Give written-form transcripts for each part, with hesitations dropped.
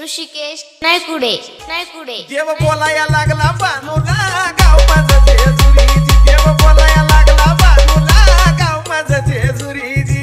ऋषिकेश नायकुडे नायकुडे देव बोलाया लागला बानूला गाव माझं जेजुरीजी देव बोलाया लागला बानूला गाव माझं जेजुरीजी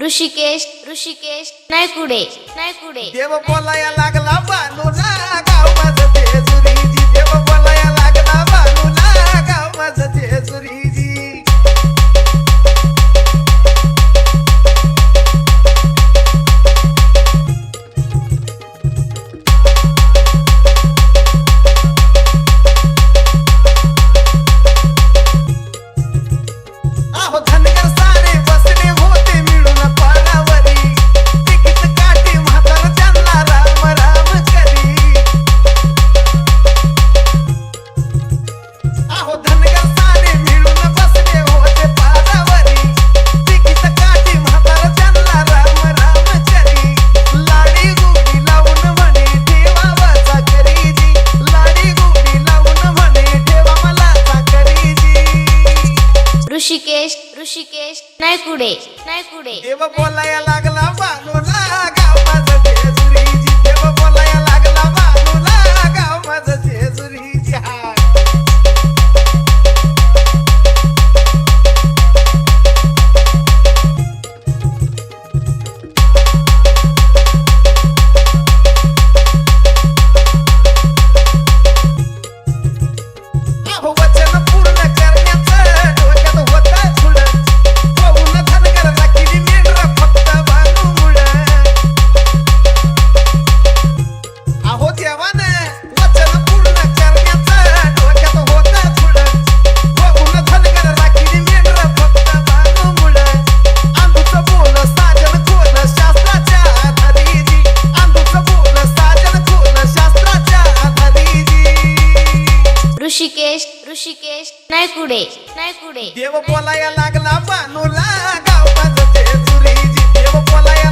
ऋषिकेश ऋषिकेश नायकुडे नायकुडे देव बोलाया लागला बानूला गाव माझं जेजुरीजी देव बोलाया लागला बानूला गाव माझं जेजुरीजी ऋषिकेश ऋषिकेश नायकुडे नायकुडे देव बोलाया लागला बानूला गाव माझं जेजुरीजी देव बोलाया लागला बानूला गाव माझं जेजुरीजी हा वचन पूर्ण करण्याचं डोक्यात होता थोडं पाहून धनगर राखीली मेंढरा फक्त बानूमुळं अहो देवानं वचन पूर्ण करण्याचं डोक्यात होता थोडं पाहून धनगर राखीली मेंढरा फक्त बानूमुळं अंधूचं बोल साजन खोल शास्त्राच्या आधारीजी अंधूचं बोल साजन खोल शास्त्राच्या आधारीजी ऋषिकेश ऋषिकेश नायकुडे नायकुडे देव बोलाया लागला बानूला गाव माझं जेजुरीजी देव बोलाया